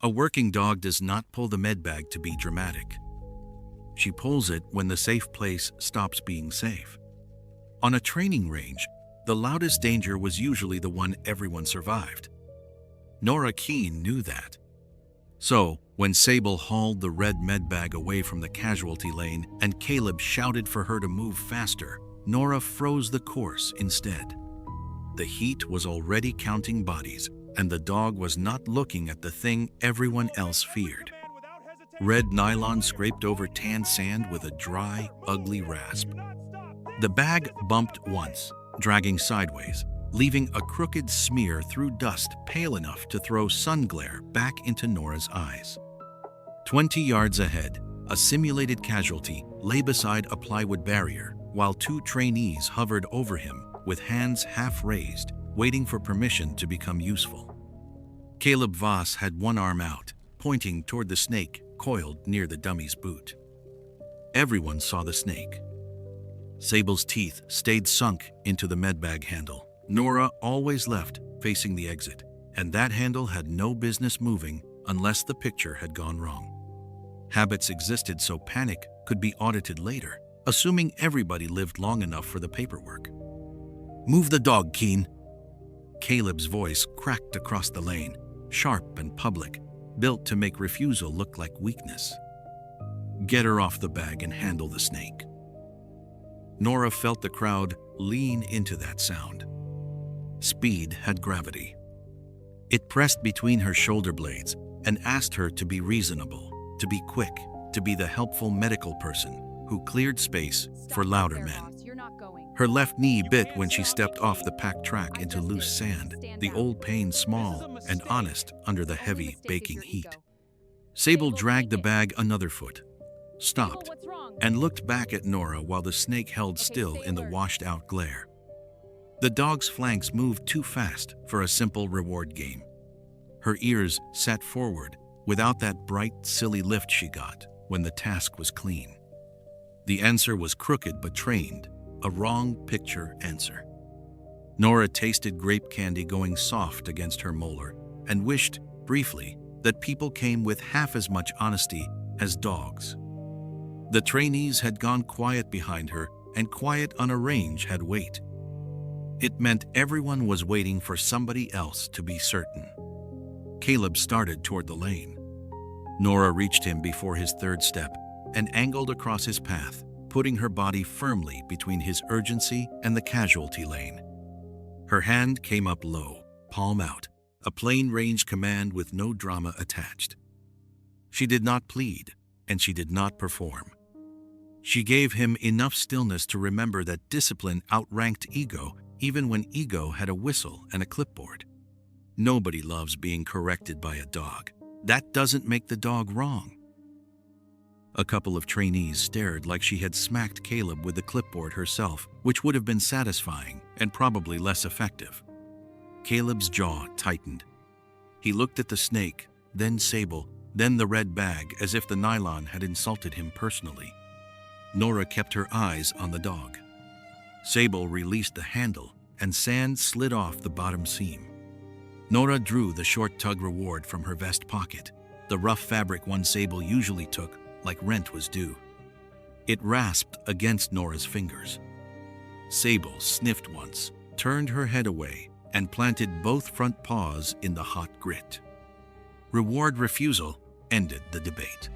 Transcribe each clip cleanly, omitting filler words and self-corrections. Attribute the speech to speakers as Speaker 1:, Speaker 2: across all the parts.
Speaker 1: A working dog does not pull the medbag to be dramatic. She pulls it when the safe place stops being safe. On a training range, the loudest danger was usually the one everyone survived. Nora Keene knew that. So, when Sable hauled the red medbag away from the casualty lane and Caleb shouted for her to move faster, Nora froze the course instead. The heat was already counting bodies, and the dog was not looking at the thing everyone else feared. Red nylon scraped over tan sand with a dry, ugly rasp. The bag bumped once, dragging sideways, leaving a crooked smear through dust pale enough to throw sun glare back into Nora's eyes. 20 yards ahead, a simulated casualty lay beside a plywood barrier, while 2 trainees hovered over him with hands half raised, waiting for permission to become useful. Caleb Voss had one arm out, pointing toward the snake coiled near the dummy's boot. Everyone saw the snake. Sable's teeth stayed sunk into the medbag handle. Nora always left facing the exit, and that handle had no business moving unless the picture had gone wrong. Habits existed so panic could be audited later, assuming everybody lived long enough for the paperwork. "Move the dog, Keene." Caleb's voice cracked across the lane, sharp and public, built to make refusal look like weakness. "Get her off the bag and handle the snake." Nora felt the crowd lean into that sound. Speed had gravity. It pressed between her shoulder blades and asked her to be reasonable, to be quick, to be the helpful medical person who cleared space for louder men. Her left knee bit when she stepped off the packed track into loose sand, the old pain small and honest under the heavy, baking heat. Sable dragged the bag another foot, stopped, and looked back at Nora while the snake held still in the washed-out glare. The dog's flanks moved too fast for a simple reward game. Her ears sat forward without that bright, silly lift she got when the task was clean. The answer was crooked but trained, a wrong picture answer. Nora tasted grape candy going soft against her molar and wished, briefly, that people came with half as much honesty as dogs. The trainees had gone quiet behind her, and quiet on a range had weight. It meant everyone was waiting for somebody else to be certain. Caleb started toward the lane. Nora reached him before his third step and angled across his path, putting her body firmly between his urgency and the casualty lane. Her hand came up low, palm out, a plain range command with no drama attached. She did not plead, and she did not perform. She gave him enough stillness to remember that discipline outranked ego, even when ego had a whistle and a clipboard. Nobody loves being corrected by a dog. That doesn't make the dog wrong. A couple of trainees stared like she had smacked Caleb with the clipboard herself, which would have been satisfying and probably less effective. Caleb's jaw tightened. He looked at the snake, then Sable, then the red bag, as if the nylon had insulted him personally. Nora kept her eyes on the dog. Sable released the handle, and sand slid off the bottom seam. Nora drew the short tug reward from her vest pocket, the rough fabric one Sable usually took like rent was due. It rasped against Nora's fingers. Sable sniffed once, turned her head away, and planted both front paws in the hot grit. Reward refusal ended the debate.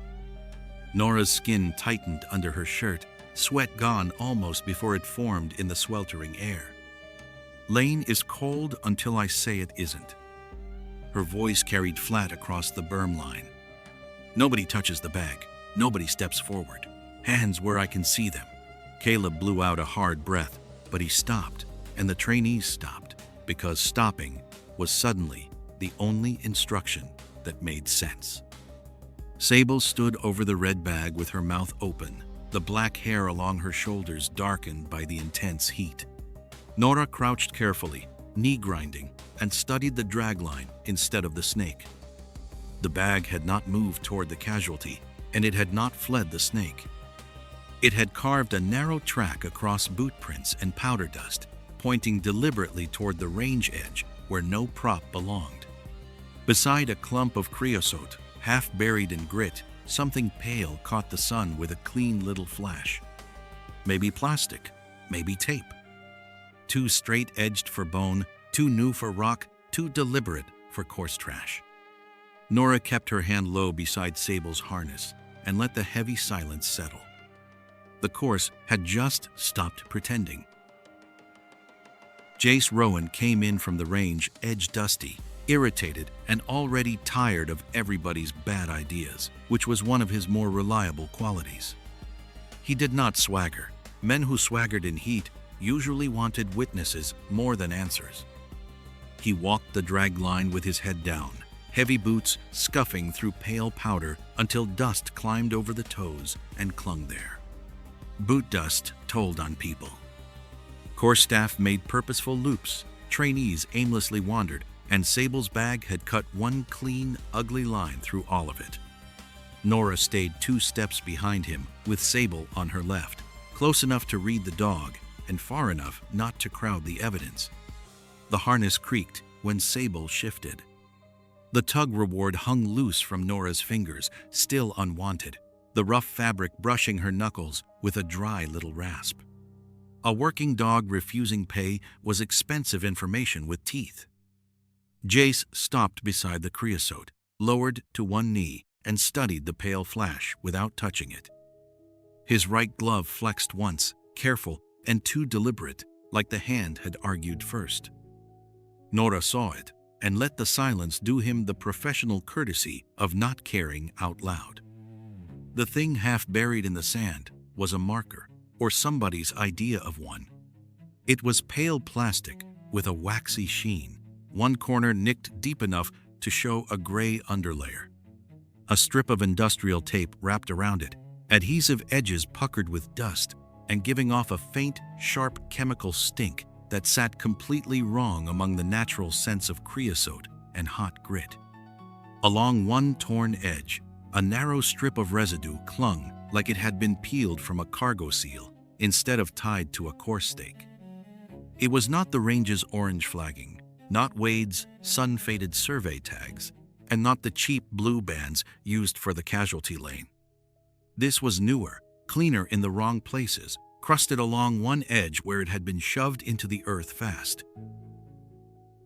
Speaker 1: Nora's skin tightened under her shirt, sweat gone almost before it formed in the sweltering air. "Lane is cold until I say it isn't." Her voice carried flat across the berm line. "Nobody touches the bag. Nobody steps forward. Hands where I can see them." Caleb blew out a hard breath, but he stopped, and the trainees stopped, because stopping was suddenly the only instruction that made sense. Sable stood over the red bag with her mouth open, the black hair along her shoulders darkened by the intense heat. Nora crouched carefully, knee grinding, and studied the drag line instead of the snake. The bag had not moved toward the casualty, and it had not fled the snake. It had carved a narrow track across boot prints and powder dust, pointing deliberately toward the range edge where no prop belonged. Beside a clump of creosote, half buried in grit, something pale caught the sun with a clean little flash. Maybe plastic, maybe tape. Too straight-edged for bone, too new for rock, too deliberate for coarse trash. Nora kept her hand low beside Sable's harness and let the heavy silence settle. The course had just stopped pretending. Jace Rowan came in from the range edge-dusty, irritated, and already tired of everybody's bad ideas, which was one of his more reliable qualities. He did not swagger. Men who swaggered in heat usually wanted witnesses more than answers. He walked the drag line with his head down, heavy boots scuffing through pale powder until dust climbed over the toes and clung there. Boot dust told on people. Course staff made purposeful loops, trainees aimlessly wandered, and Sable's bag had cut one clean, ugly line through all of it. Nora stayed 2 steps behind him, with Sable on her left, close enough to read the dog and far enough not to crowd the evidence. The harness creaked when Sable shifted. The tug reward hung loose from Nora's fingers, still unwanted, the rough fabric brushing her knuckles with a dry little rasp. A working dog refusing pay was expensive information with teeth. Jace stopped beside the creosote, lowered to one knee, and studied the pale flash without touching it. His right glove flexed once, careful and too deliberate, like the hand had argued first. Nora saw it and let the silence do him the professional courtesy of not caring out loud. The thing half buried in the sand was a marker, or somebody's idea of one. It was pale plastic with a waxy sheen, one corner nicked deep enough to show a gray underlayer. A strip of industrial tape wrapped around it, adhesive edges puckered with dust and giving off a faint, sharp chemical stink that sat completely wrong among the natural scents of creosote and hot grit. Along one torn edge, a narrow strip of residue clung like it had been peeled from a cargo seal instead of tied to a course stake. It was not the range's orange flagging, not Wade's sun-faded survey tags, and not the cheap blue bands used for the casualty lane. This was newer, cleaner in the wrong places, crusted along one edge where it had been shoved into the earth fast.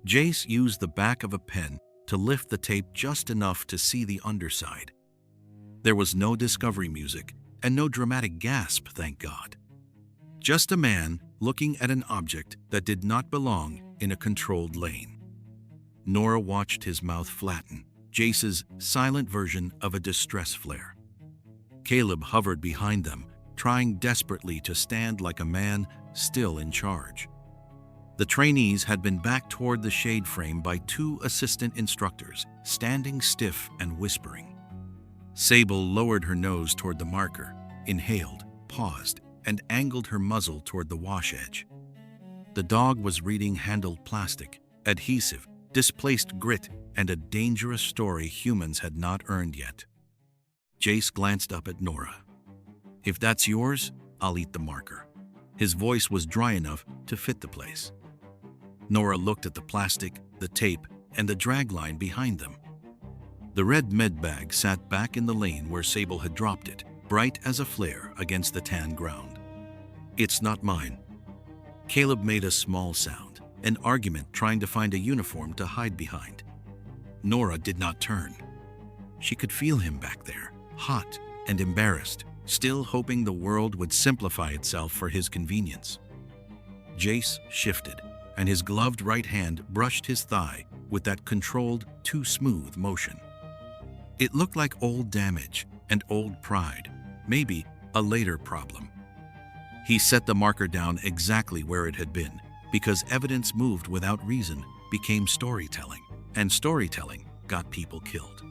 Speaker 1: Jace used the back of a pen to lift the tape just enough to see the underside. There was no discovery music and no dramatic gasp, thank God. Just a man looking at an object that did not belong in a controlled lane. Nora watched his mouth flatten, Jace's silent version of a distress flare. Caleb hovered behind them, trying desperately to stand like a man still in charge. The trainees had been backed toward the shade frame by 2 assistant instructors, standing stiff and whispering. Sable lowered her nose toward the marker, inhaled, paused, and angled her muzzle toward the wash edge. The dog was reading handled plastic, adhesive, displaced grit, and a dangerous story humans had not earned yet. Jace glanced up at Nora. "If that's yours, I'll eat the marker." His voice was dry enough to fit the place. Nora looked at the plastic, the tape, and the drag line behind them. The red med bag sat back in the lane where Sable had dropped it, bright as a flare against the tan ground. "It's not mine." Caleb made a small sound, an argument trying to find a uniform to hide behind. Nora did not turn. She could feel him back there, hot and embarrassed, still hoping the world would simplify itself for his convenience. Jace shifted, and his gloved right hand brushed his thigh with that controlled, too smooth motion. It looked like old damage and old pride, maybe a later problem. He set the marker down exactly where it had been, because evidence moved without reason became storytelling, and storytelling got people killed.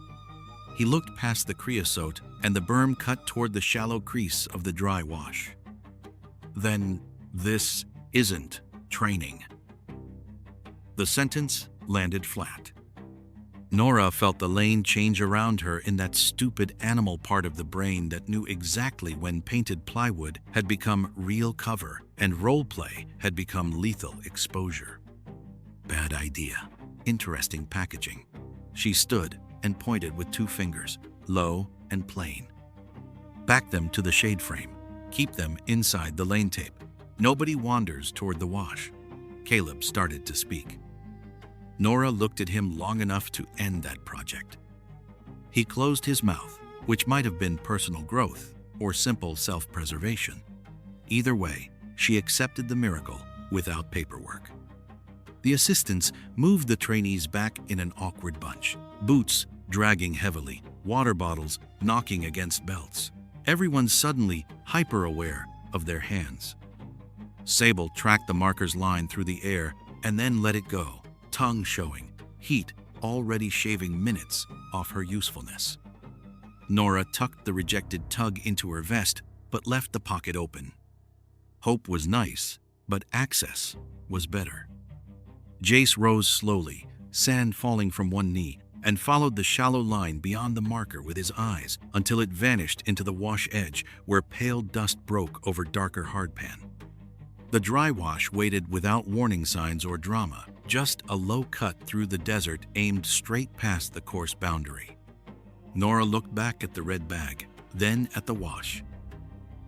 Speaker 1: He looked past the creosote and the berm cut toward the shallow crease of the dry wash. "Then this isn't training." The sentence landed flat. Nora felt the lane change around her in that stupid animal part of the brain that knew exactly when painted plywood had become real cover and roleplay had become lethal exposure. Bad idea. Interesting packaging. She stood and pointed with 2 fingers, low and plain. Back them to the shade frame. Keep them inside the lane tape. Nobody wanders toward the wash. Caleb started to speak. Nora looked at him long enough to end that project. He closed his mouth, which might have been personal growth or simple self-preservation. Either way, she accepted the miracle without paperwork. The assistants moved the trainees back in an awkward bunch, boots dragging heavily, water bottles knocking against belts. Everyone suddenly hyper-aware of their hands. Sable tracked the marker's line through the air and then let it go, tongue showing, heat already shaving minutes off her usefulness. Nora tucked the rejected tug into her vest but left the pocket open. Hope was nice, but access was better. Jace rose slowly, sand falling from one knee, and followed the shallow line beyond the marker with his eyes until it vanished into the wash edge where pale dust broke over darker hardpan. The dry wash waited without warning signs or drama, just a low cut through the desert aimed straight past the course boundary. Nora looked back at the red bag, then at the wash.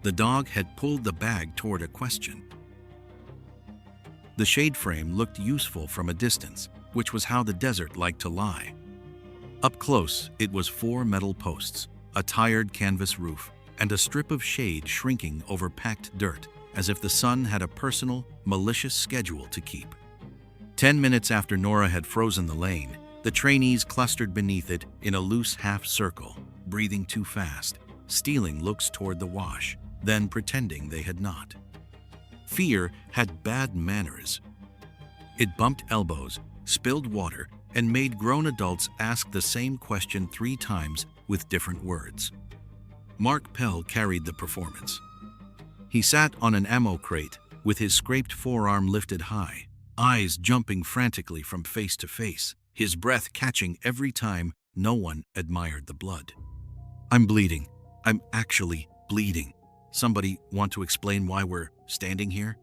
Speaker 1: The dog had pulled the bag toward a question. The shade frame looked useful from a distance, which was how the desert liked to lie. Up close, it was 4 metal posts, a tired canvas roof, and a strip of shade shrinking over packed dirt, as if the sun had a personal, malicious schedule to keep. 10 minutes after Nora had frozen the lane, the trainees clustered beneath it in a loose half-circle, breathing too fast, stealing looks toward the wash, then pretending they had not. Fear had bad manners. It bumped elbows, spilled water, and made grown adults ask the same question 3 times with different words. Mark Pell carried the performance. He sat on an ammo crate with his scraped forearm lifted high, eyes jumping frantically from face to face, his breath catching every time no one admired the blood. "I'm bleeding. I'm actually bleeding. Somebody want to explain why we're standing here?"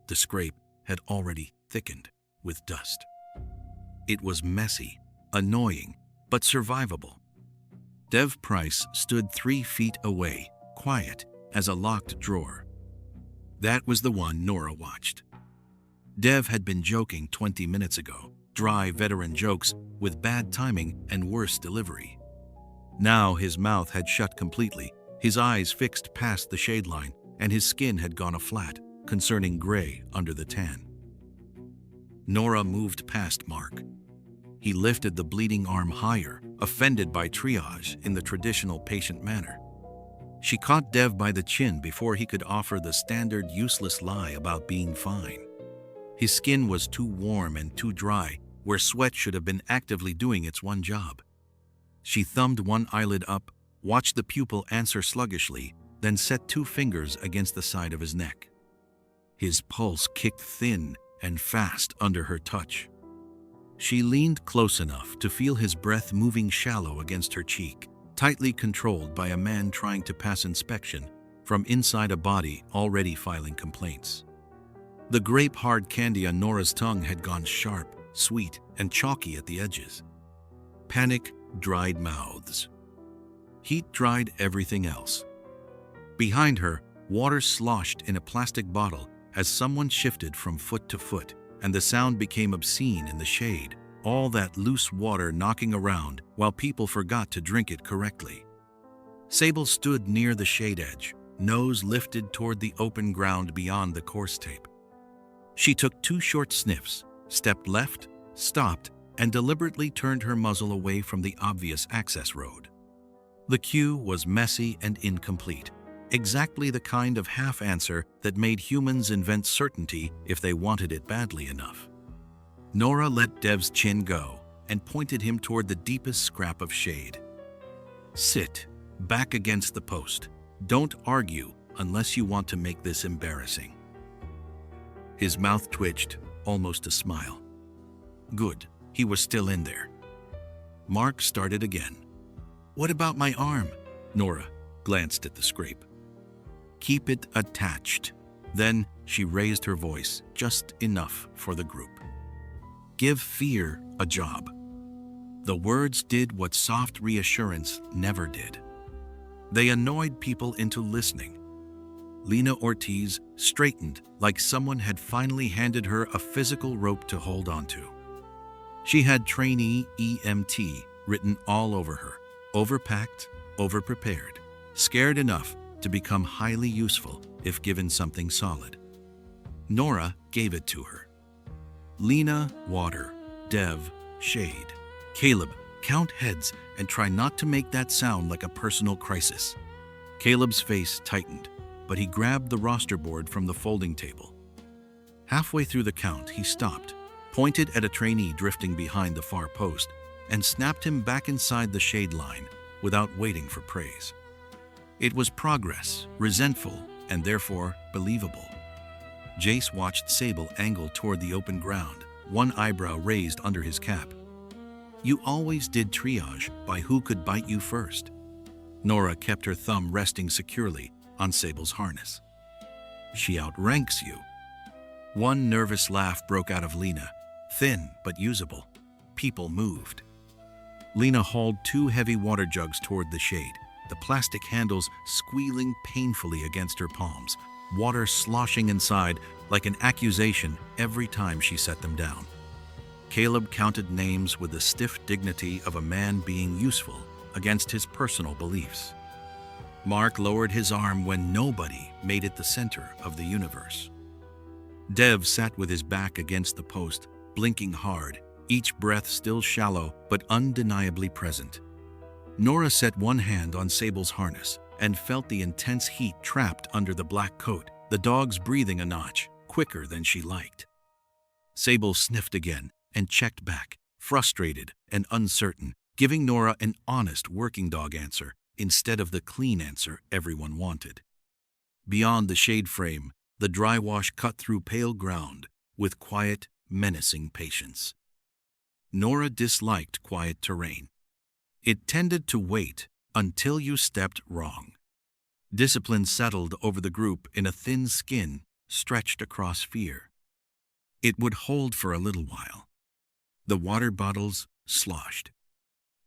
Speaker 1: The scrape had already thickened with dust. It was messy, annoying, but survivable. Dev Price stood 3 feet away, quiet as a locked drawer. That was the one Nora watched. Dev had been joking 20 minutes ago, dry veteran jokes with bad timing and worse delivery. Now his mouth had shut completely, his eyes fixed past the shade line, and his skin had gone aflat, concerning gray under the tan. Nora moved past Mark. He lifted the bleeding arm higher, offended by triage in the traditional patient manner. She caught Dev by the chin before he could offer the standard useless lie about being fine. His skin was too warm and too dry, where sweat should have been actively doing its one job. She thumbed one eyelid up, watched the pupil answer sluggishly, then set 2 fingers against the side of his neck. His pulse kicked thin and fast under her touch. She leaned close enough to feel his breath moving shallow against her cheek, tightly controlled by a man trying to pass inspection from inside a body already filing complaints. The grape-hard candy on Nora's tongue had gone sharp, sweet, and chalky at the edges. Panic dried mouths. Heat dried everything else. Behind her, water sloshed in a plastic bottle as someone shifted from foot to foot, and the sound became obscene in the shade, all that loose water knocking around while people forgot to drink it correctly. Sable stood near the shade edge, nose lifted toward the open ground beyond the course tape. She took 2 short sniffs, stepped left, stopped, and deliberately turned her muzzle away from the obvious access road. The cue was messy and incomplete, exactly the kind of half-answer that made humans invent certainty if they wanted it badly enough. Nora let Dev's chin go and pointed him toward the deepest scrap of shade. "Sit, back against the post. Don't argue unless you want to make this embarrassing." His mouth twitched, almost a smile. Good, he was still in there. Mark started again. "What about my arm?" Nora glanced at the scrape. "Keep it attached." Then she raised her voice, just enough for the group. "Give fear a job." The words did what soft reassurance never did. They annoyed people into listening. Lena Ortiz straightened like someone had finally handed her a physical rope to hold onto. She had trainee EMT written all over her, overpacked, overprepared, scared enough to become highly useful if given something solid. Nora gave it to her. Lena, water. Dev, shade. Caleb, count heads and try not to make that sound like a personal crisis. Caleb's face tightened, but he grabbed the roster board from the folding table. Halfway through the count, he stopped, pointed at a trainee drifting behind the far post, and snapped him back inside the shade line without waiting for praise. It was progress, resentful, and therefore believable. Jace watched Sable angle toward the open ground, one eyebrow raised under his cap. You always did triage by who could bite you first. Nora kept her thumb resting securely on Sable's harness. She outranks you. One nervous laugh broke out of Lena, thin but usable. People moved. Lena hauled 2 heavy water jugs toward the shade, the plastic handles squealing painfully against her palms, water sloshing inside like an accusation every time she set them down. Caleb counted names with the stiff dignity of a man being useful against his personal beliefs. Mark lowered his arm when nobody made it the center of the universe. Dev sat with his back against the post, blinking hard, each breath still shallow but undeniably present. Nora set one hand on Sable's harness and felt the intense heat trapped under the black coat, the dog's breathing a notch, quicker than she liked. Sable sniffed again and checked back, frustrated and uncertain, giving Nora an honest working dog answer instead of the clean answer everyone wanted. Beyond the shade frame, the dry wash cut through pale ground with quiet, menacing patience. Nora disliked quiet terrain. It tended to wait until you stepped wrong. Discipline settled over the group in a thin skin stretched across fear. It would hold for a little while. The water bottles sloshed.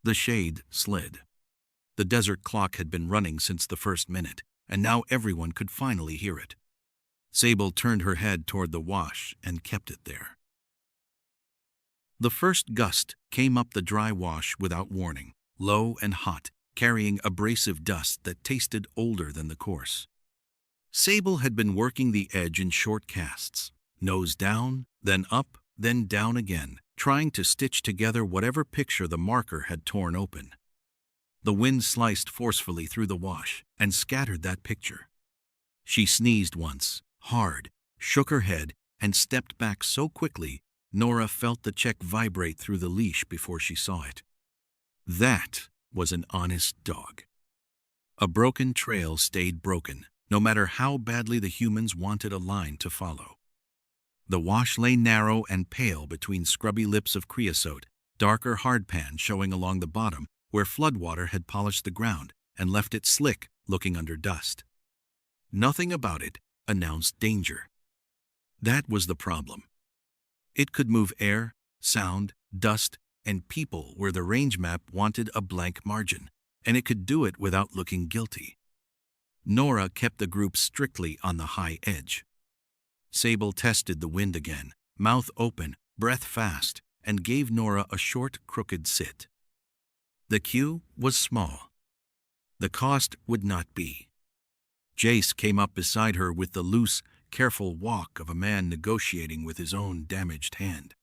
Speaker 1: The shade slid. The desert clock had been running since the first minute, and now everyone could finally hear it. Sable turned her head toward the wash and kept it there. The first gust came up the dry wash without warning, low and hot, carrying abrasive dust that tasted older than the course. Sable had been working the edge in short casts, nose down, then up, then down again, trying to stitch together whatever picture the marker had torn open. The wind sliced forcefully through the wash and scattered that picture. She sneezed once, hard, shook her head, and stepped back so quickly Nora felt the check vibrate through the leash before she saw it. That was an honest dog. A broken trail stayed broken, no matter how badly the humans wanted a line to follow. The wash lay narrow and pale between scrubby lips of creosote, darker hardpan showing along the bottom where floodwater had polished the ground and left it slick, looking under dust. Nothing about it announced danger. That was the problem. It could move air, sound, dust, and people where the range map wanted a blank margin, and it could do it without looking guilty. Nora kept the group strictly on the high edge. Sable tested the wind again, mouth open, breath fast, and gave Nora a short, crooked sit. The cue was small. The cost would not be. Jace came up beside her with the loose, careful walk of a man negotiating with his own damaged hand.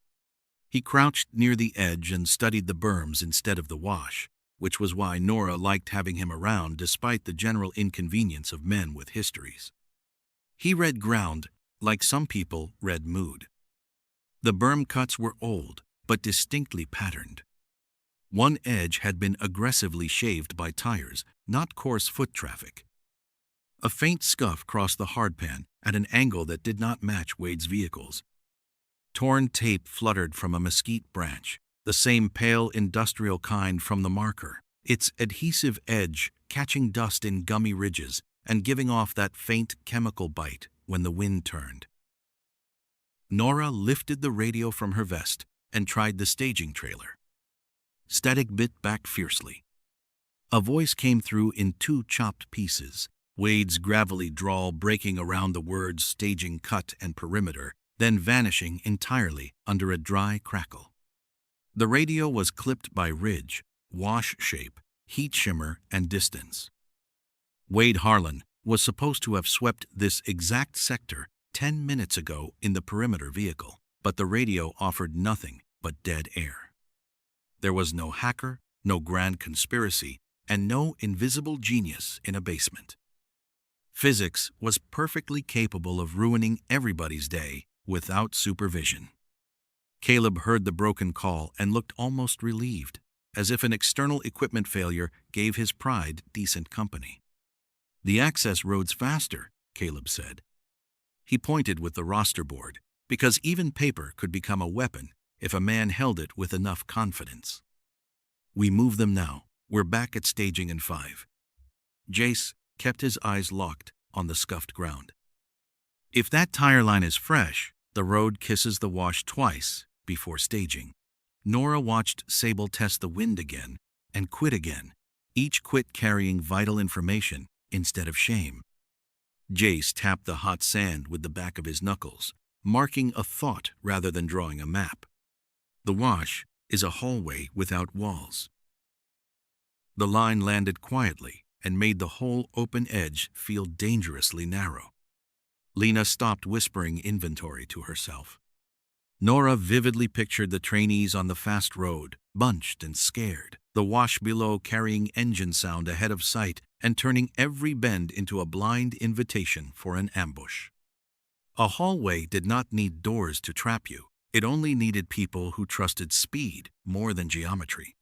Speaker 1: He crouched near the edge and studied the berms instead of the wash, which was why Nora liked having him around despite the general inconvenience of men with histories. He read ground like some people read mood. The berm cuts were old, but distinctly patterned. One edge had been aggressively shaved by tires, not coarse foot traffic. A faint scuff crossed the hardpan at an angle that did not match Wade's vehicles. Torn tape fluttered from a mesquite branch, the same pale industrial kind from the marker, its adhesive edge catching dust in gummy ridges and giving off that faint chemical bite when the wind turned. Nora lifted the radio from her vest and tried the staging trailer. Static bit back fiercely. A voice came through in two chopped pieces, Wade's gravelly drawl breaking around the words staging cut and perimeter, then vanishing entirely under a dry crackle. The radio was clipped by ridge, wash shape, heat shimmer, and distance. Wade Harlan was supposed to have swept this exact sector 10 minutes ago in the perimeter vehicle, but the radio offered nothing but dead air. There was no hacker, no grand conspiracy, and no invisible genius in a basement. Physics was perfectly capable of ruining everybody's day without supervision. Caleb heard the broken call and looked almost relieved, as if an external equipment failure gave his pride decent company. "The access road's faster," Caleb said. He pointed with the roster board, because even paper could become a weapon if a man held it with enough confidence. "We move them now. We're back at staging in 5. Jace kept his eyes locked on the scuffed ground. "If that tire line is fresh, the road kisses the wash twice before staging." Nora watched Sable test the wind again and quit again, each quit carrying vital information instead of shame. Jace tapped the hot sand with the back of his knuckles, marking a thought rather than drawing a map. The wash is a hallway without walls. The line landed quietly and made the whole open edge feel dangerously narrow. Lena stopped whispering inventory to herself. Nora vividly pictured the trainees on the fast road, bunched and scared, the wash below carrying engine sound ahead of sight and turning every bend into a blind invitation for an ambush. A hallway did not need doors to trap you. It only needed people who trusted speed more than geometry.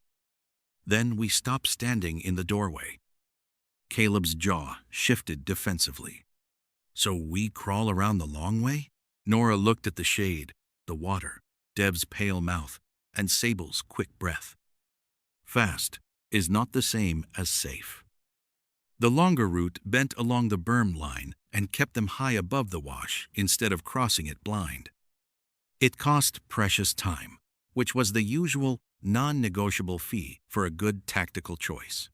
Speaker 1: Then we stopped standing in the doorway. Caleb's jaw shifted defensively. "So we crawl around the long way?" Nora looked at the shade, the water, Dev's pale mouth, and Sable's quick breath. Fast is not the same as safe. The longer route bent along the berm line and kept them high above the wash instead of crossing it blind. It cost precious time, which was the usual non-negotiable fee for a good tactical choice.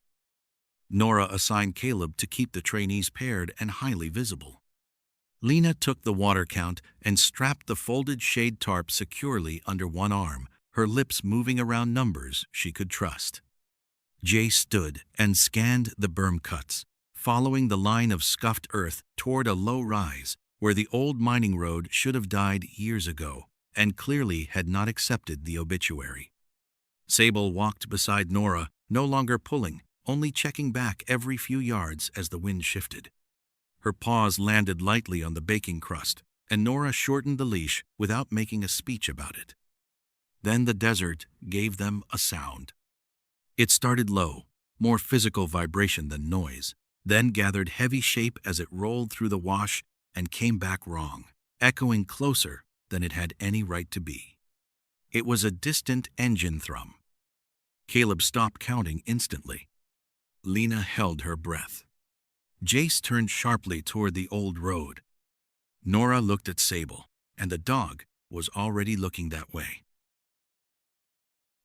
Speaker 1: Nora assigned Caleb to keep the trainees paired and highly visible. Lena took the water count and strapped the folded shade tarp securely under one arm, her lips moving around numbers she could trust. Jay stood and scanned the berm cuts, following the line of scuffed earth toward a low rise where the old mining road should have died years ago and clearly had not accepted the obituary. Sable walked beside Nora, no longer pulling, only checking back every few yards as the wind shifted. Her paws landed lightly on the baking crust, and Nora shortened the leash without making a speech about it. Then the desert gave them a sound. It started low, more physical vibration than noise, then gathered heavy shape as it rolled through the wash and came back wrong, echoing closer than it had any right to be. It was a distant engine thrum. Caleb stopped counting instantly. Lena held her breath. Jace turned sharply toward the old road. Nora looked at Sable, and the dog was already looking that way.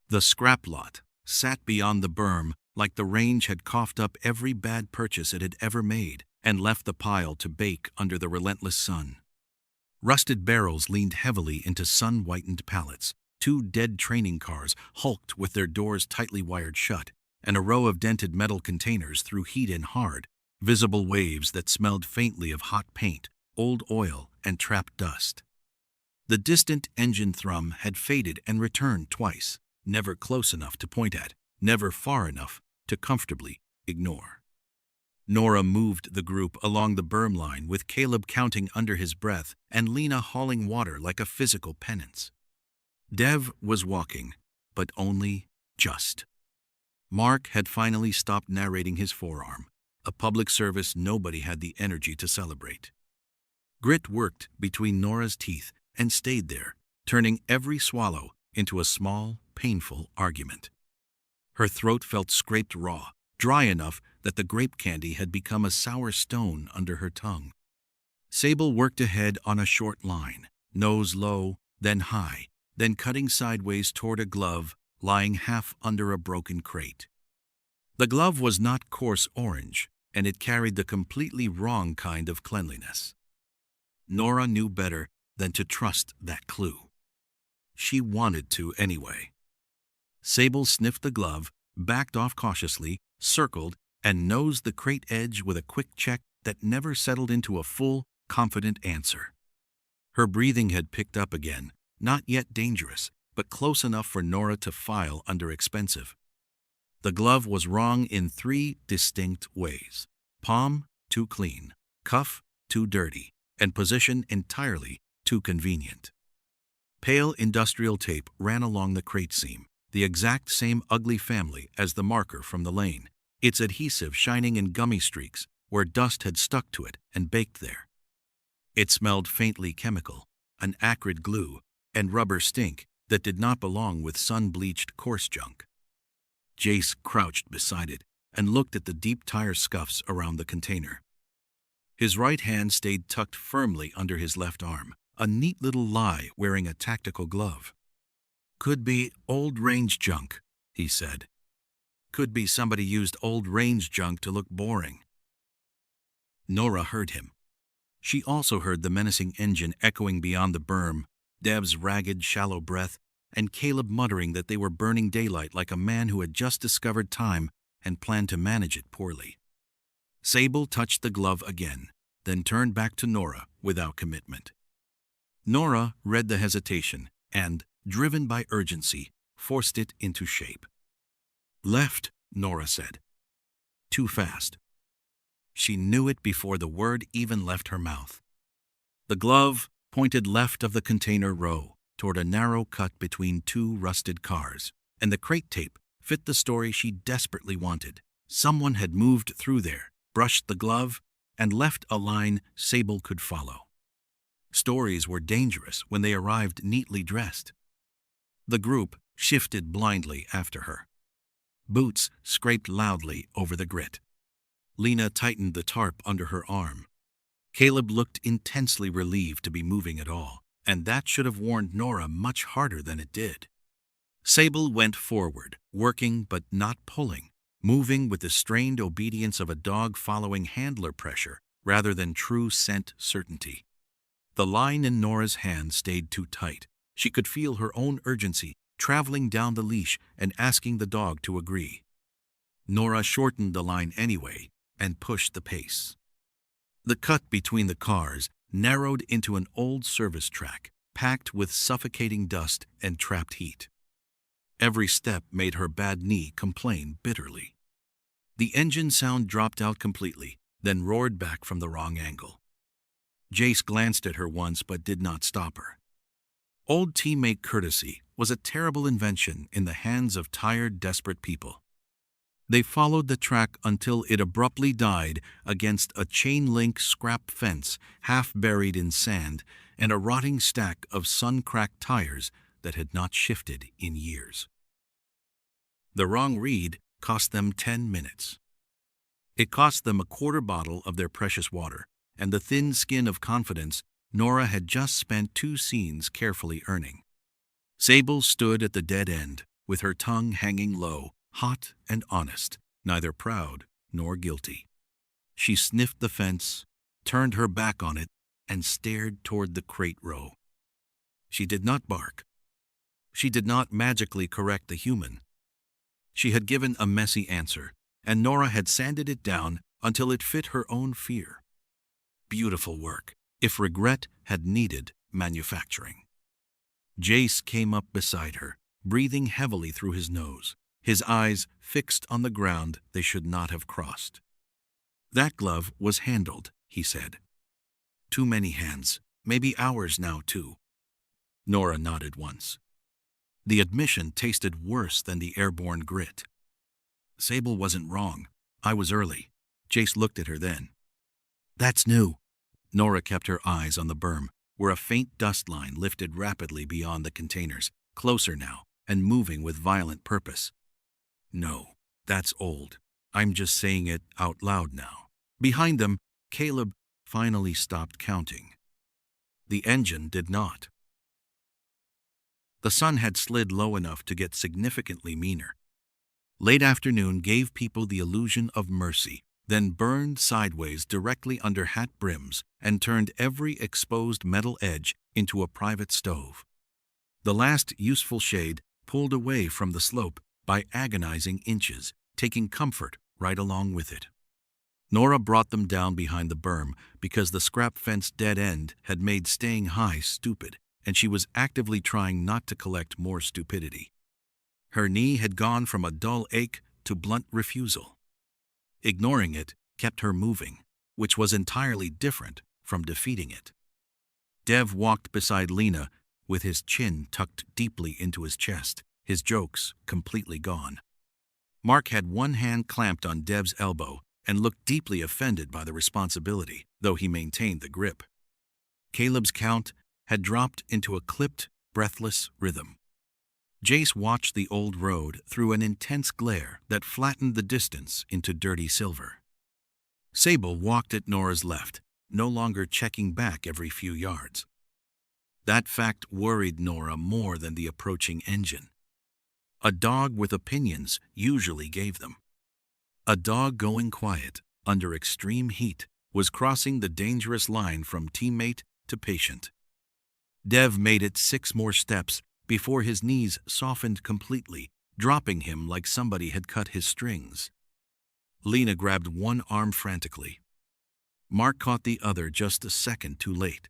Speaker 1: The scrap lot sat beyond the berm like the range had coughed up every bad purchase it had ever made and left the pile to bake under the relentless sun. Rusted barrels leaned heavily into sun-whitened pallets. 2 dead training cars hulked with their doors tightly wired shut, and a row of dented metal containers threw heat in hard, visible waves that smelled faintly of hot paint, old oil, and trapped dust. The distant engine thrum had faded and returned twice, never close enough to point at, never far enough to comfortably ignore. Nora moved the group along the berm line with Caleb counting under his breath and Lena hauling water like a physical penance. Dev was walking, but only just. Mark had finally stopped narrating his forearm, a public service nobody had the energy to celebrate. Grit worked between Nora's teeth and stayed there, turning every swallow into a small, painful argument. Her throat felt scraped raw, dry enough that the grape candy had become a sour stone under her tongue. Sable worked ahead on a short line, nose low, then high, then cutting sideways toward a glove lying half under a broken crate. The glove was not coarse orange, and it carried the completely wrong kind of cleanliness. Nora knew better than to trust that clue. She wanted to anyway. Sable sniffed the glove, backed off cautiously, circled, and nosed the crate edge with a quick check that never settled into a full, confident answer. Her breathing had picked up again, not yet dangerous, but close enough for Nora to file under expensive. The glove was wrong in 3 distinct ways: palm, too clean; cuff, too dirty; and position entirely too convenient. Pale industrial tape ran along the crate seam, the exact same ugly family as the marker from the lane, its adhesive shining in gummy streaks where dust had stuck to it and baked there. It smelled faintly chemical, an acrid glue, and rubber stink that did not belong with sun-bleached coarse junk. Jace crouched beside it and looked at the deep tire scuffs around the container. His right hand stayed tucked firmly under his left arm, a neat little lie wearing a tactical glove. "Could be old range junk," he said. "Could be somebody used old range junk to look boring." Nora heard him. She also heard the menacing engine echoing beyond the berm, Dev's ragged, shallow breath, and Caleb muttering that they were burning daylight like a man who had just discovered time and planned to manage it poorly. Sable touched the glove again, then turned back to Nora without commitment. Nora read the hesitation and, driven by urgency, forced it into shape. "Left," Nora said. Too fast. She knew it before the word even left her mouth. The glove pointed left of the container row toward a narrow cut between 2 rusted cars, and the crate tape fit the story she desperately wanted. Someone had moved through there, brushed the glove, and left a line Sable could follow. Stories were dangerous when they arrived neatly dressed. The group shifted blindly after her. Boots scraped loudly over the grit. Lena tightened the tarp under her arm. Caleb looked intensely relieved to be moving at all, and that should have warned Nora much harder than it did. Sable went forward, working but not pulling, moving with the strained obedience of a dog following handler pressure rather than true scent certainty. The line in Nora's hand stayed too tight. She could feel her own urgency traveling down the leash and asking the dog to agree. Nora shortened the line anyway and pushed the pace. The cut between the cars narrowed into an old service track, packed with suffocating dust and trapped heat. Every step made her bad knee complain bitterly. The engine sound dropped out completely, then roared back from the wrong angle. Jace glanced at her once but did not stop her. Old teammate courtesy was a terrible invention in the hands of tired, desperate people. They followed the track until it abruptly died against a chain-link scrap fence half buried in sand and a rotting stack of sun-cracked tires that had not shifted in years. The wrong read cost them 10 minutes. It cost them a quarter bottle of their precious water and the thin skin of confidence Nora had just spent 2 scenes carefully earning. Sable stood at the dead end, with her tongue hanging low, hot and honest, neither proud nor guilty. She sniffed the fence, turned her back on it, and stared toward the crate row. She did not bark. She did not magically correct the human. She had given a messy answer, and Nora had sanded it down until it fit her own fear. Beautiful work, if regret had needed manufacturing. Jace came up beside her, breathing heavily through his nose, his eyes fixed on the ground they should not have crossed. "That glove was handled," he said. "Too many hands, maybe ours now too." Nora nodded once. The admission tasted worse than the airborne grit. "Sable wasn't wrong. I was early." Jace looked at her then. "That's new." Nora kept her eyes on the berm, where a faint dust line lifted rapidly beyond the containers, closer now, and moving with violent purpose. "No, that's old. I'm just saying it out loud now." Behind them, Caleb finally stopped counting. The engine did not. The sun had slid low enough to get significantly meaner. Late afternoon gave people the illusion of mercy, then burned sideways directly under hat brims and turned every exposed metal edge into a private stove. The last useful shade pulled away from the slope by agonizing inches, taking comfort right along with it. Nora brought them down behind the berm because the scrap fence dead end had made staying high stupid, and she was actively trying not to collect more stupidity. Her knee had gone from a dull ache to blunt refusal. Ignoring it kept her moving, which was entirely different from defeating it. Dev walked beside Lena with his chin tucked deeply into his chest, his jokes completely gone. Mark had one hand clamped on Dev's elbow and looked deeply offended by the responsibility, though he maintained the grip. Caleb's count had dropped into a clipped, breathless rhythm. Jace watched the old road through an intense glare that flattened the distance into dirty silver. Sable walked at Nora's left, no longer checking back every few yards. That fact worried Nora more than the approaching engine. A dog with opinions usually gave them. A dog going quiet, under extreme heat, was crossing the dangerous line from teammate to patient. Dev made it 6 more steps before his knees softened completely, dropping him like somebody had cut his strings. Lena grabbed one arm frantically. Mark caught the other just a second too late.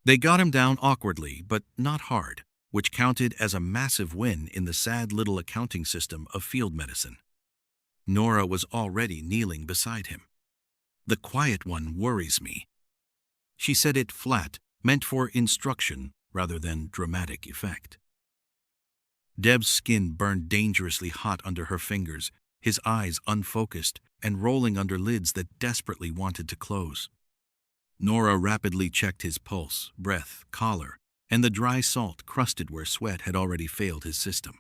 Speaker 1: They got him down awkwardly, but not hard, which counted as a massive win in the sad little accounting system of field medicine. Nora was already kneeling beside him. "The quiet one worries me." She said it flat, meant for instruction rather than dramatic effect. Dev's skin burned dangerously hot under her fingers, his eyes unfocused and rolling under lids that desperately wanted to close. Nora rapidly checked his pulse, breath, collar, and the dry salt crusted where sweat had already failed his system.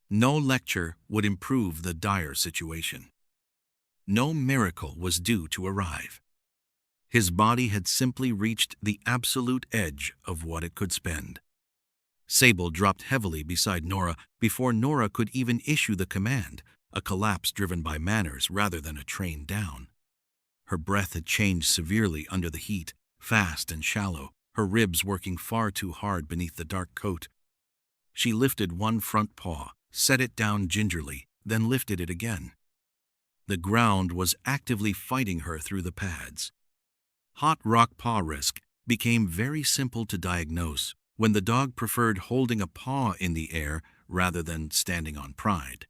Speaker 1: No lecture would improve the dire situation. No miracle was due to arrive. His body had simply reached the absolute edge of what it could spend. Sable dropped heavily beside Nora before Nora could even issue the command, a collapse driven by manners rather than a train down. Her breath had changed severely under the heat, fast and shallow, her ribs working far too hard beneath the dark coat. She lifted one front paw, set it down gingerly, then lifted it again. The ground was actively fighting her through the pads. Hot rock paw risk became very simple to diagnose when the dog preferred holding a paw in the air rather than standing on pride.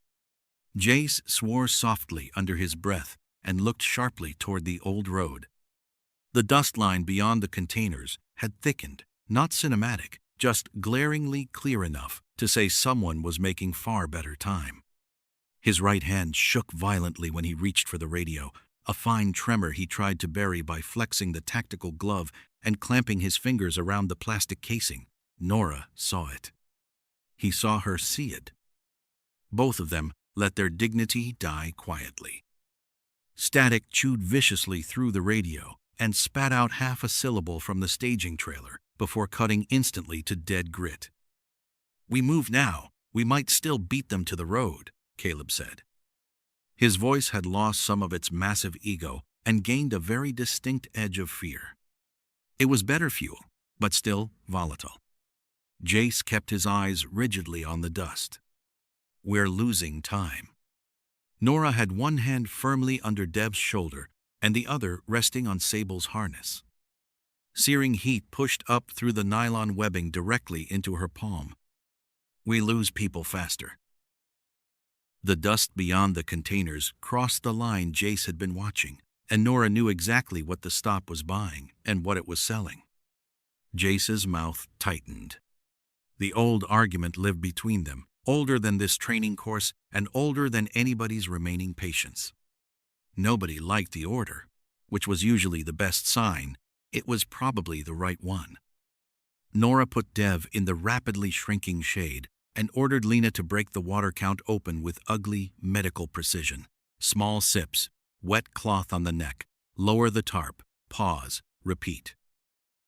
Speaker 1: Jace swore softly under his breath and looked sharply toward the old road. The dust line beyond the containers had thickened, not cinematic, just glaringly clear enough to say someone was making far better time. His right hand shook violently when he reached for the radio, a fine tremor he tried to bury by flexing the tactical glove and clamping his fingers around the plastic casing. Nora saw it. He saw her see it. Both of them let their dignity die quietly. Static chewed viciously through the radio and spat out half a syllable from the staging trailer before cutting instantly to dead grit. "We move now. We might still beat them to the road," Caleb said. His voice had lost some of its massive ego and gained a very distinct edge of fear. It was better fuel, but still volatile. Jace kept his eyes rigidly on the dust. "We're losing time." Nora had one hand firmly under Dev's shoulder and the other resting on Sable's harness. Searing heat pushed up through the nylon webbing directly into her palm. "We lose people faster." The dust beyond the containers crossed the line Jace had been watching, and Nora knew exactly what the stop was buying and what it was selling. Jace's mouth tightened. The old argument lived between them, older than this training course and older than anybody's remaining patience. Nobody liked the order, which was usually the best sign. It was probably the right one. Nora put Dev in the rapidly shrinking shade and ordered Lena to break the water count open with ugly medical precision. Small sips, wet cloth on the neck, lower the tarp, pause, repeat.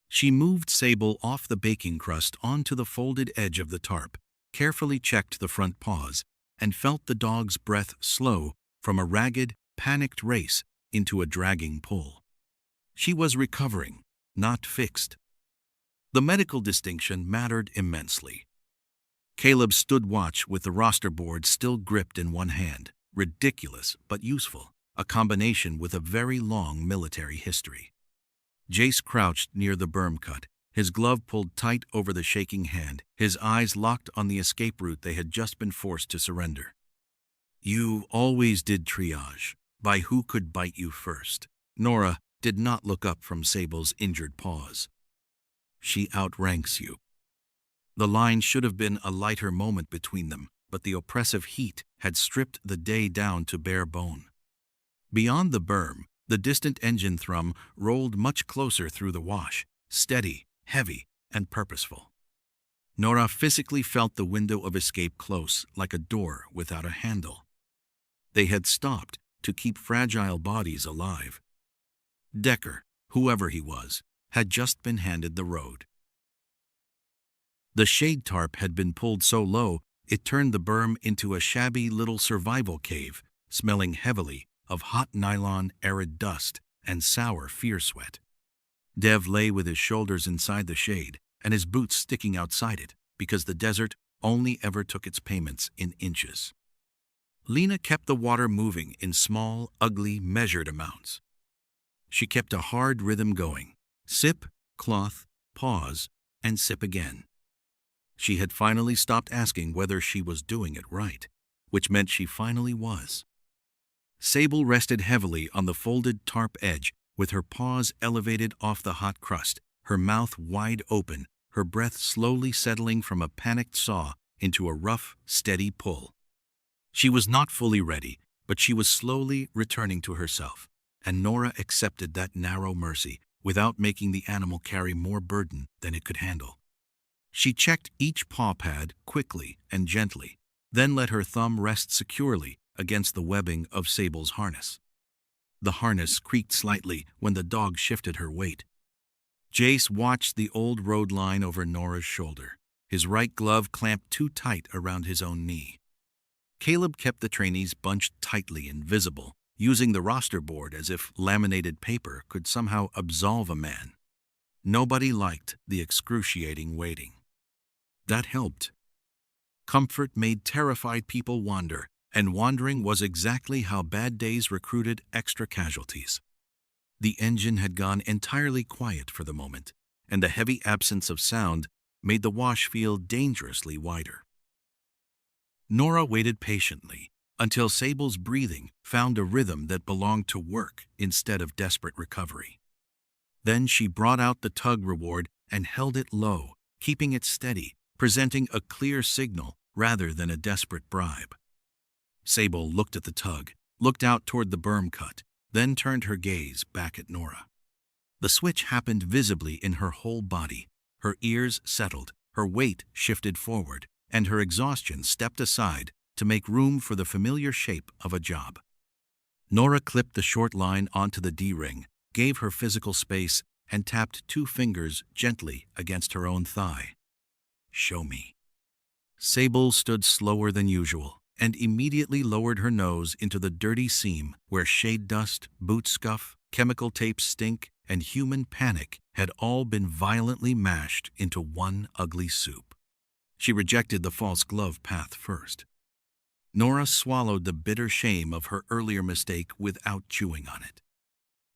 Speaker 1: She moved Sable off the baking crust onto the folded edge of the tarp, carefully checked the front paws, and felt the dog's breath slow from a ragged, panicked race into a dragging pull. She was recovering, not fixed. The medical distinction mattered immensely. Caleb stood watch with the roster board still gripped in one hand, ridiculous but useful, a combination with a very long military history. Jace crouched near the berm cut, his glove pulled tight over the shaking hand, his eyes locked on the escape route they had just been forced to surrender. "You always did triage, by who could bite you first." Nora did not look up from Sable's injured paws. "She outranks you." The line should have been a lighter moment between them, but the oppressive heat had stripped the day down to bare bone. Beyond the berm, the distant engine thrum rolled much closer through the wash, steady, heavy, and purposeful. Nora physically felt the window of escape close, like a door without a handle. They had stopped to keep fragile bodies alive. Decker, whoever he was, had just been handed the road. The shade tarp had been pulled so low it turned the berm into a shabby little survival cave, smelling heavily of hot nylon, arid dust, and sour fear sweat. Dev lay with his shoulders inside the shade and his boots sticking outside it, because the desert only ever took its payments in inches. Lena kept the water moving in small, ugly, measured amounts. She kept a hard rhythm going: sip, cloth, pause, and sip again. She had finally stopped asking whether she was doing it right, which meant she finally was. Sable rested heavily on the folded tarp edge, with her paws elevated off the hot crust, her mouth wide open, her breath slowly settling from a panicked saw into a rough, steady pull. She was not fully ready, but she was slowly returning to herself, and Nora accepted that narrow mercy without making the animal carry more burden than it could handle. She checked each paw pad quickly and gently, then let her thumb rest securely against the webbing of Sable's harness. The harness creaked slightly when the dog shifted her weight. Jace watched the old road line over Nora's shoulder, his right glove clamped too tight around his own knee. Caleb kept the trainees bunched tightly and visible, using the roster board as if laminated paper could somehow absolve a man. Nobody liked the excruciating waiting. That helped. Comfort made terrified people wander, and wandering was exactly how bad days recruited extra casualties. The engine had gone entirely quiet for the moment, and the heavy absence of sound made the wash feel dangerously wider. Nora waited patiently until Sable's breathing found a rhythm that belonged to work instead of desperate recovery. Then she brought out the tug reward and held it low, keeping it steady, presenting a clear signal rather than a desperate bribe. Sable looked at the tug, looked out toward the berm cut, then turned her gaze back at Nora. The switch happened visibly in her whole body. Her ears settled, her weight shifted forward, and her exhaustion stepped aside to make room for the familiar shape of a job. Nora clipped the short line onto the D-ring, gave her physical space, and tapped 2 fingers gently against her own thigh. "Show me." Sable stood slower than usual and immediately lowered her nose into the dirty seam where shade dust, boot scuff, chemical tape stink, and human panic had all been violently mashed into one ugly soup. She rejected the false glove path first. Nora swallowed the bitter shame of her earlier mistake without chewing on it.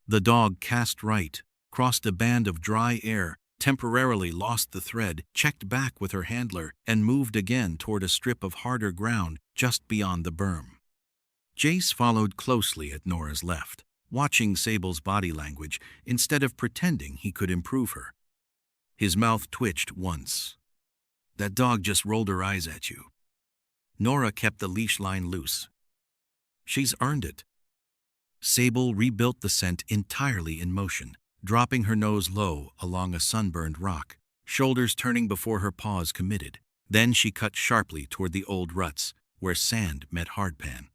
Speaker 1: The dog cast right, crossed a band of dry air, temporarily lost the thread, checked back with her handler, and moved again toward a strip of harder ground just beyond the berm. Jace followed closely at Nora's left, watching Sable's body language instead of pretending he could improve her. His mouth twitched once. "That dog just rolled her eyes at you." Nora kept the leash line loose. "She's earned it." Sable rebuilt the scent entirely in motion, dropping her nose low along a sunburned rock, shoulders turning before her paws committed. Then she cut sharply toward the old ruts, where sand met hardpan.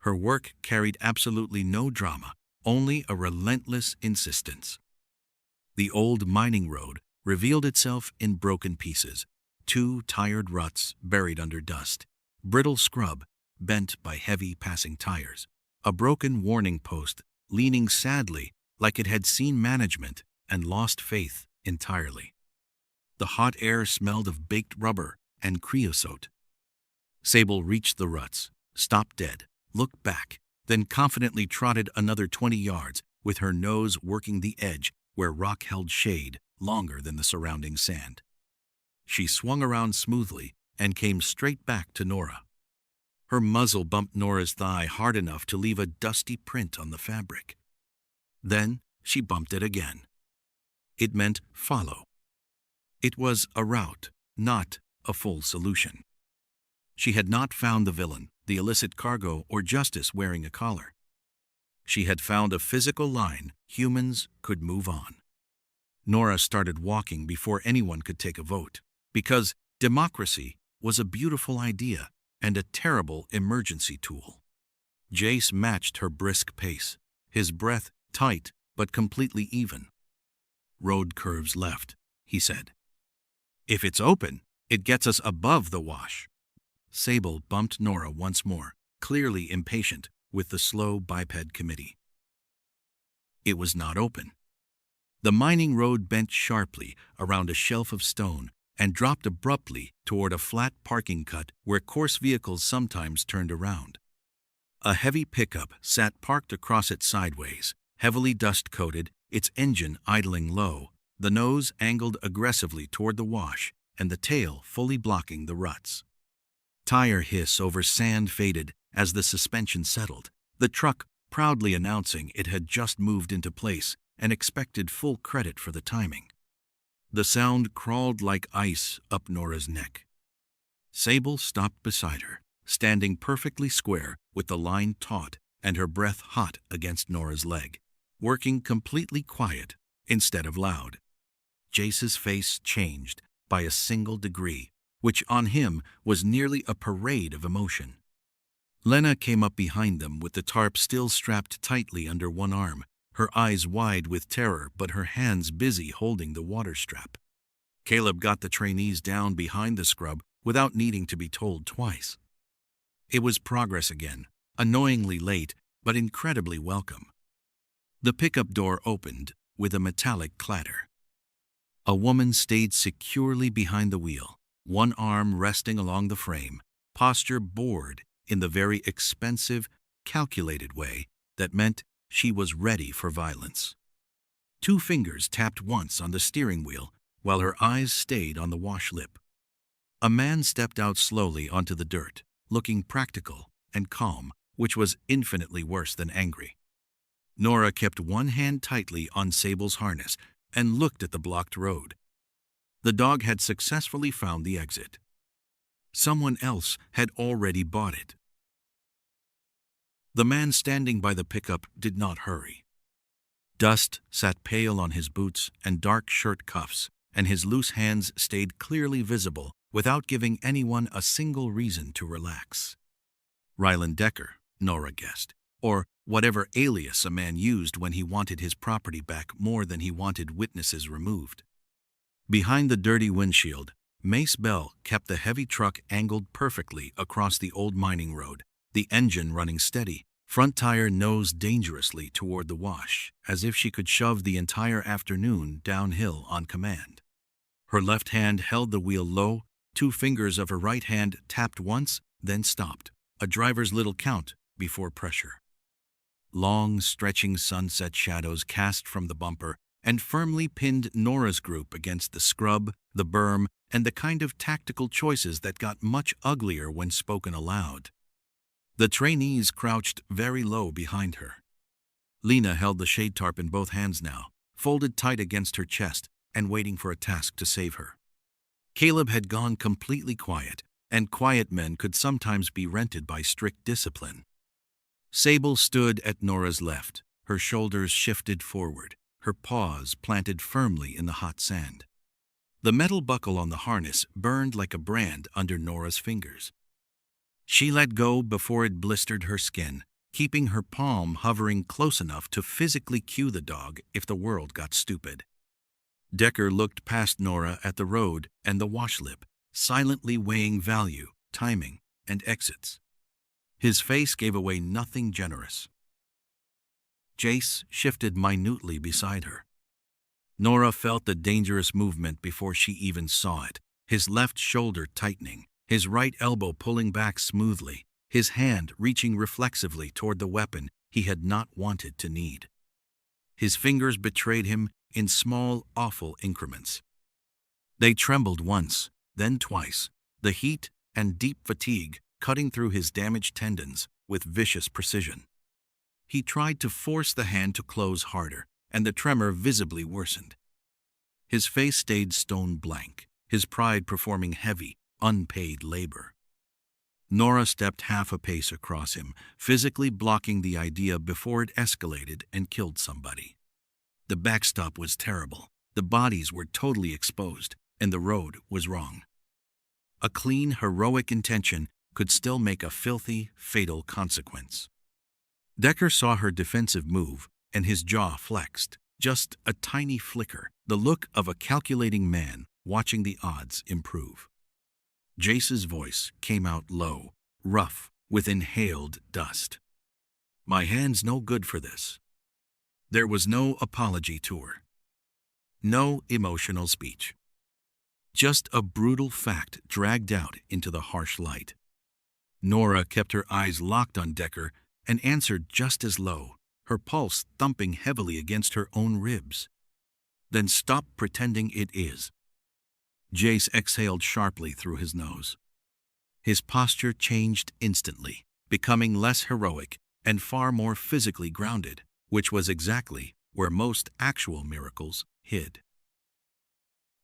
Speaker 1: Her work carried absolutely no drama, only a relentless insistence. The old mining road revealed itself in broken pieces, 2 tired ruts buried under dust, brittle scrub bent by heavy passing tires, a broken warning post leaning sadly like it had seen management and lost faith entirely. The hot air smelled of baked rubber and creosote. Sable reached the ruts, stopped dead, looked back, then confidently trotted another 20 yards with her nose working the edge where rock held shade longer than the surrounding sand. She swung around smoothly and came straight back to Nora. Her muzzle bumped Nora's thigh hard enough to leave a dusty print on the fabric. Then she bumped it again. It meant follow. It was a route, not a full solution. She had not found the villain, the illicit cargo, or justice wearing a collar. She had found a physical line humans could move on. Nora started walking before anyone could take a vote, because democracy was a beautiful idea and a terrible emergency tool. Jace matched her brisk pace, his breath tight but completely even. "Road curves left," he said. "If it's open, it gets us above the wash." Sable bumped Nora once more, clearly impatient with the slow biped committee. It was not open. The mining road bent sharply around a shelf of stone and dropped abruptly toward a flat parking cut where coarse vehicles sometimes turned around. A heavy pickup sat parked across it sideways, heavily dust-coated, its engine idling low, the nose angled aggressively toward the wash and the tail fully blocking the ruts. Tire hiss over sand faded as the suspension settled, the truck proudly announcing it had just moved into place and expected full credit for the timing. The sound crawled like ice up Nora's neck. Sable stopped beside her, standing perfectly square with the line taut and her breath hot against Nora's leg, working completely quiet instead of loud. Jace's face changed by a single degree, which on him was nearly a parade of emotion. Lena came up behind them with the tarp still strapped tightly under one arm, her eyes wide with terror but her hands busy holding the water strap. Caleb got the trainees down behind the scrub without needing to be told twice. It was progress again, annoyingly late but incredibly welcome. The pickup door opened with a metallic clatter. A woman stayed securely behind the wheel, one arm resting along the frame, posture bored in the very expensive, calculated way that meant she was ready for violence. 2 fingers tapped once on the steering wheel while her eyes stayed on the wash lip. A man stepped out slowly onto the dirt, looking practical and calm, which was infinitely worse than angry. Nora kept one hand tightly on Sable's harness and looked at the blocked road. The dog had successfully found the exit. Someone else had already bought it. The man standing by the pickup did not hurry. Dust sat pale on his boots and dark shirt cuffs, and his loose hands stayed clearly visible without giving anyone a single reason to relax. Ryland Decker, Nora guessed, or whatever alias a man used when he wanted his property back more than he wanted witnesses removed. Behind the dirty windshield, Mace Bell kept the heavy truck angled perfectly across the old mining road, the engine running steady, front tire nosed dangerously toward the wash, as if she could shove the entire afternoon downhill on command. Her left hand held the wheel low, 2 fingers of her right hand tapped once, then stopped, a driver's little count before pressure. Long, stretching sunset shadows cast from the bumper and firmly pinned Nora's group against the scrub, the berm, and the kind of tactical choices that got much uglier when spoken aloud. The trainees crouched very low behind her. Lena held the shade tarp in both hands now, folded tight against her chest and waiting for a task to save her. Caleb had gone completely quiet, and quiet men could sometimes be rented by strict discipline. Sable stood at Nora's left, her shoulders shifted forward, her paws planted firmly in the hot sand. The metal buckle on the harness burned like a brand under Nora's fingers. She let go before it blistered her skin, keeping her palm hovering close enough to physically cue the dog if the world got stupid. Decker looked past Nora at the road and the washlip, silently weighing value, timing, and exits. His face gave away nothing generous. Jace shifted minutely beside her. Nora felt the dangerous movement before she even saw it, his left shoulder tightening, his right elbow pulling back smoothly, his hand reaching reflexively toward the weapon he had not wanted to need. His fingers betrayed him in small, awful increments. They trembled once, then twice, the heat and deep fatigue cutting through his damaged tendons with vicious precision. He tried to force the hand to close harder, and the tremor visibly worsened. His face stayed stone blank, his pride performing heavy, unpaid labor. Nora stepped half a pace across him, physically blocking the idea before it escalated and killed somebody. The backstop was terrible, the bodies were totally exposed, and the road was wrong. A clean, heroic intention could still make a filthy, fatal consequence. Decker saw her defensive move, and his jaw flexed, just a tiny flicker, the look of a calculating man watching the odds improve. Jace's voice came out low, rough, with inhaled dust. "My hand's no good for this." There was no apology tour. No emotional speech. Just a brutal fact dragged out into the harsh light. Nora kept her eyes locked on Decker and answered just as low, her pulse thumping heavily against her own ribs. "Then stop pretending it is." Jace exhaled sharply through his nose. His posture changed instantly, becoming less heroic and far more physically grounded, which was exactly where most actual miracles hid.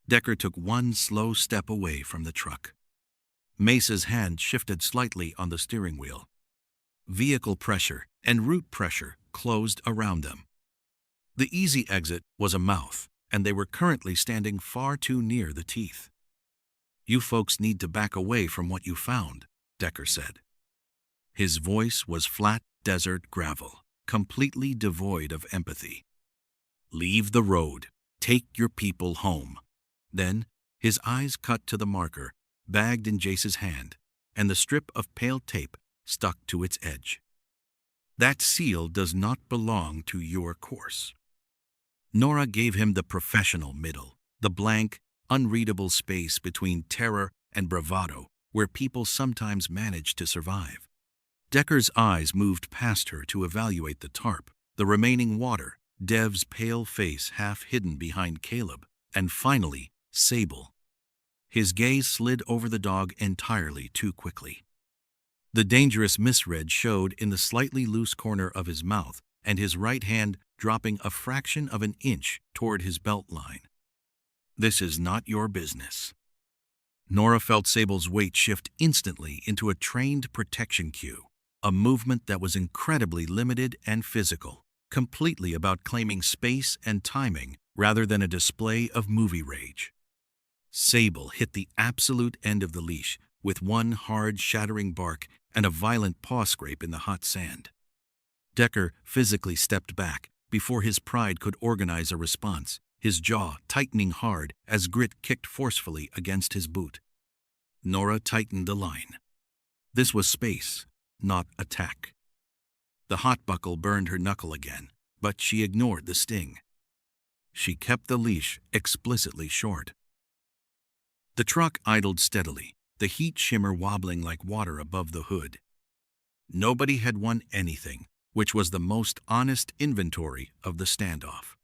Speaker 1: Decker took one slow step away from the truck. Mesa's hand shifted slightly on the steering wheel. Vehicle pressure and root pressure closed around them. The easy exit was a mouth, and they were currently standing far too near the teeth. "You folks need to back away from what you found," Decker said. His voice was flat desert gravel, completely devoid of empathy. "Leave the road. Take your people home." Then, his eyes cut to the marker, bagged in Jace's hand, and the strip of pale tape stuck to its edge. "That seal does not belong to your course." Nora gave him the professional middle, the blank, unreadable space between terror and bravado, where people sometimes manage to survive. Decker's eyes moved past her to evaluate the tarp, the remaining water, Dev's pale face half hidden behind Caleb, and finally, Sable. His gaze slid over the dog entirely too quickly. The dangerous misread showed in the slightly loose corner of his mouth and his right hand dropping a fraction of an inch toward his belt line. "This is not your business." Nora felt Sable's weight shift instantly into a trained protection cue, a movement that was incredibly limited and physical, completely about claiming space and timing rather than a display of movie rage. Sable hit the absolute end of the leash with one hard, shattering bark and a violent paw scrape in the hot sand. Decker physically stepped back before his pride could organize a response, his jaw tightening hard as grit kicked forcefully against his boot. Nora tightened the line. This was space, not attack. The hot buckle burned her knuckle again, but she ignored the sting. She kept the leash explicitly short. The truck idled steadily, the heat shimmer wobbling like water above the hood. Nobody had won anything, which was the most honest inventory of the standoff.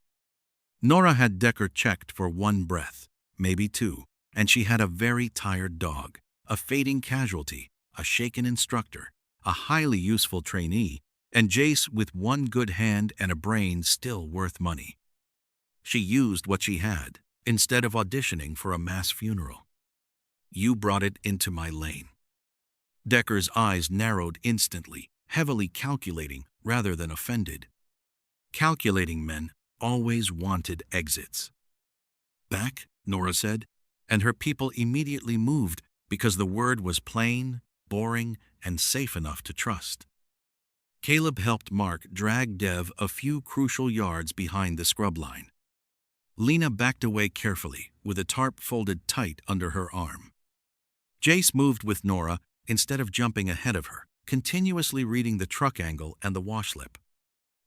Speaker 1: Nora had Decker checked for one breath, maybe two, and she had a very tired dog, a fading casualty, a shaken instructor, a highly useful trainee, and Jace with one good hand and a brain still worth money. She used what she had, instead of auditioning for a mass funeral. "You brought it into my lane." Decker's eyes narrowed instantly, heavily calculating rather than offended. Calculating men always wanted exits. "Back," Nora said, and her people immediately moved because the word was plain, boring, and safe enough to trust. Caleb helped Mark drag Dev a few crucial yards behind the scrub line. Lena backed away carefully, with a tarp folded tight under her arm. Jace moved with Nora instead of jumping ahead of her, continuously reading the truck angle and the wash lip.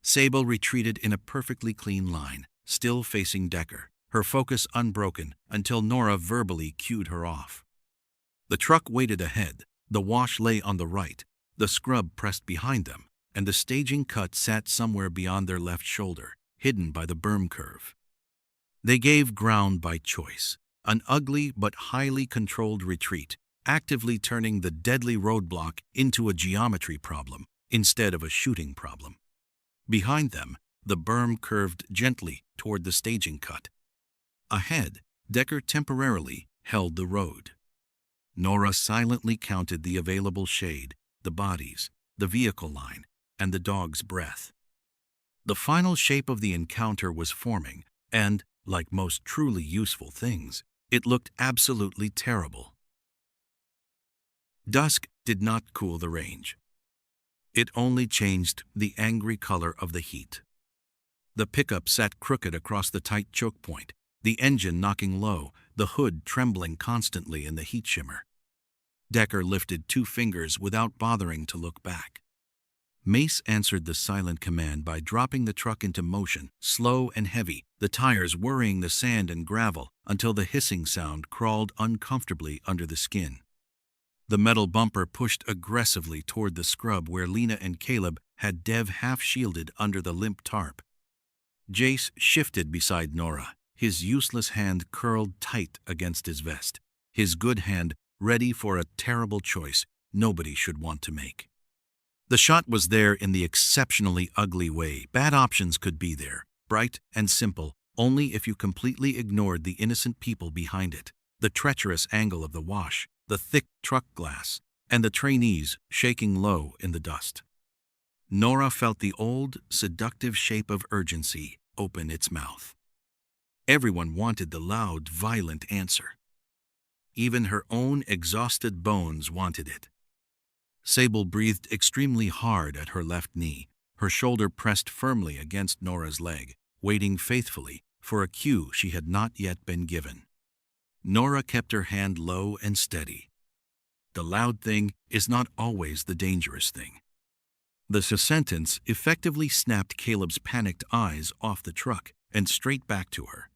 Speaker 1: Sable retreated in a perfectly clean line, still facing Decker, her focus unbroken until Nora verbally cued her off. The truck waited ahead, the wash lay on the right, the scrub pressed behind them, and the staging cut sat somewhere beyond their left shoulder, hidden by the berm curve. They gave ground by choice, an ugly but highly controlled retreat, actively turning the deadly roadblock into a geometry problem instead of a shooting problem. Behind them, the berm curved gently toward the staging cut. Ahead, Decker temporarily held the road. Nora silently counted the available shade, the bodies, the vehicle line, and the dog's breath. The final shape of the encounter was forming, and, like most truly useful things, it looked absolutely terrible. Dusk did not cool the range. It only changed the angry color of the heat. The pickup sat crooked across the tight choke point, the engine knocking low, the hood trembling constantly in the heat shimmer. Decker lifted 2 fingers without bothering to look back. Mace answered the silent command by dropping the truck into motion, slow and heavy, the tires worrying the sand and gravel until the hissing sound crawled uncomfortably under the skin. The metal bumper pushed aggressively toward the scrub where Lena and Caleb had Dev half-shielded under the limp tarp. Jace shifted beside Nora, his useless hand curled tight against his vest, his good hand ready for a terrible choice nobody should want to make. The shot was there in the exceptionally ugly way bad options could be there, bright and simple, only if you completely ignored the innocent people behind it, the treacherous angle of the wash, the thick truck glass, and the trainees shaking low in the dust. Nora felt the old, seductive shape of urgency open its mouth. Everyone wanted the loud, violent answer. Even her own exhausted bones wanted it. Sable breathed extremely hard at her left knee, her shoulder pressed firmly against Nora's leg, waiting faithfully for a cue she had not yet been given. Nora kept her hand low and steady. The loud thing is not always the dangerous thing. The sentence effectively snapped Caleb's panicked eyes off the truck and straight back to her.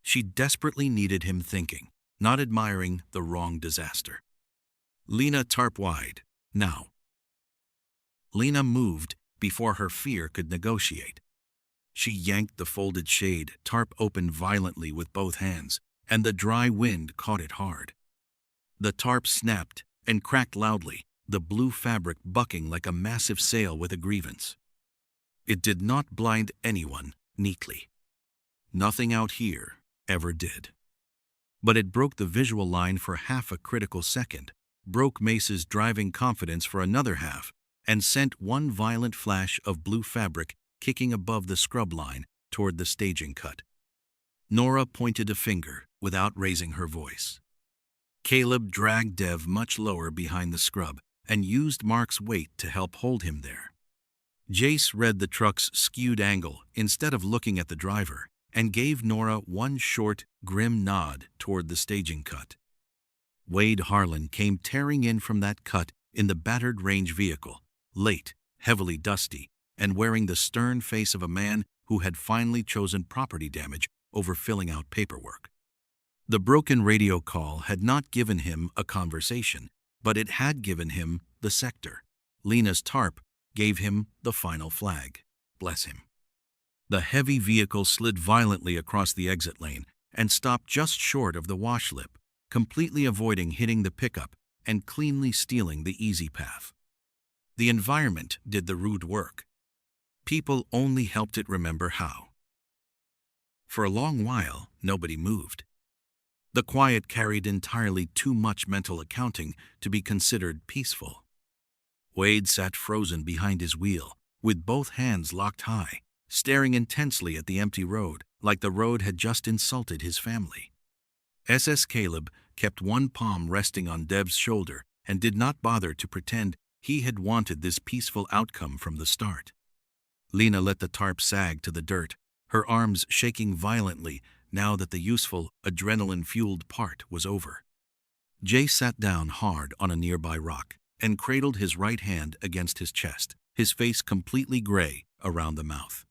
Speaker 1: She desperately needed him thinking, not admiring the wrong disaster. Lena tarp wide, now. Lena moved before her fear could negotiate. She yanked the folded shade, tarp open violently with both hands, and the dry wind caught it hard. The tarp snapped and cracked loudly, the blue fabric bucking like a massive sail with a grievance. It did not blind anyone neatly. Nothing out here ever did. But it broke the visual line for half a critical second, broke Mace's driving confidence for another half, and sent one violent flash of blue fabric kicking above the scrub line toward the staging cut. Nora pointed a finger without raising her voice. Caleb dragged Dev much lower behind the scrub and used Mark's weight to help hold him there. Jace read the truck's skewed angle instead of looking at the driver and gave Nora one short, grim nod toward the staging cut. Wade Harlan came tearing in from that cut in the battered range vehicle, late, heavily dusty, and wearing the stern face of a man who had finally chosen property damage over filling out paperwork. The broken radio call had not given him a conversation, but it had given him the sector. Lena's tarp gave him the final flag. Bless him. The heavy vehicle slid violently across the exit lane and stopped just short of the wash lip, completely avoiding hitting the pickup and cleanly stealing the easy path. The environment did the rude work. People only helped it remember how. For a long while, nobody moved. The quiet carried entirely too much mental accounting to be considered peaceful. Wade sat frozen behind his wheel, with both hands locked high, staring intensely at the empty road, like the road had just insulted his family. SS Caleb kept one palm resting on Dev's shoulder and did not bother to pretend he had wanted this peaceful outcome from the start. Lena let the tarp sag to the dirt, her arms shaking violently now that the useful, adrenaline-fueled part was over. Jay sat down hard on a nearby rock and cradled his right hand against his chest, his face completely gray around the mouth.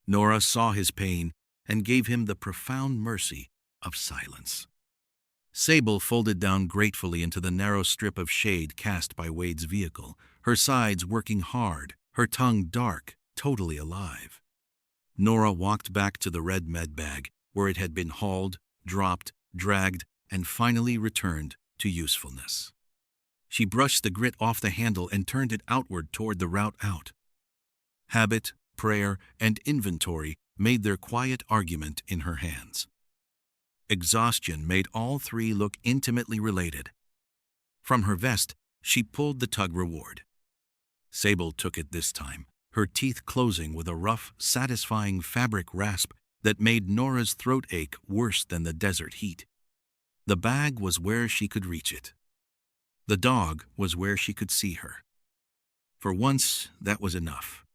Speaker 1: Nora saw his pain and gave him the profound mercy of silence. Sable folded down gratefully into the narrow strip of shade cast by Wade's vehicle, her sides working hard, her tongue dark, totally alive. Nora walked back to the red med bag, where it had been hauled, dropped, dragged, and finally returned to usefulness. She brushed the grit off the handle and turned it outward toward the route out. Habit, prayer, and inventory made their quiet argument in her hands. Exhaustion made all three look intimately related. From her vest, she pulled the tug reward. Sable took it this time, her teeth closing with a rough, satisfying fabric rasp that made Nora's throat ache worse than the desert heat. The bag was where she could reach it. The dog was where she could see her. For once, that was enough.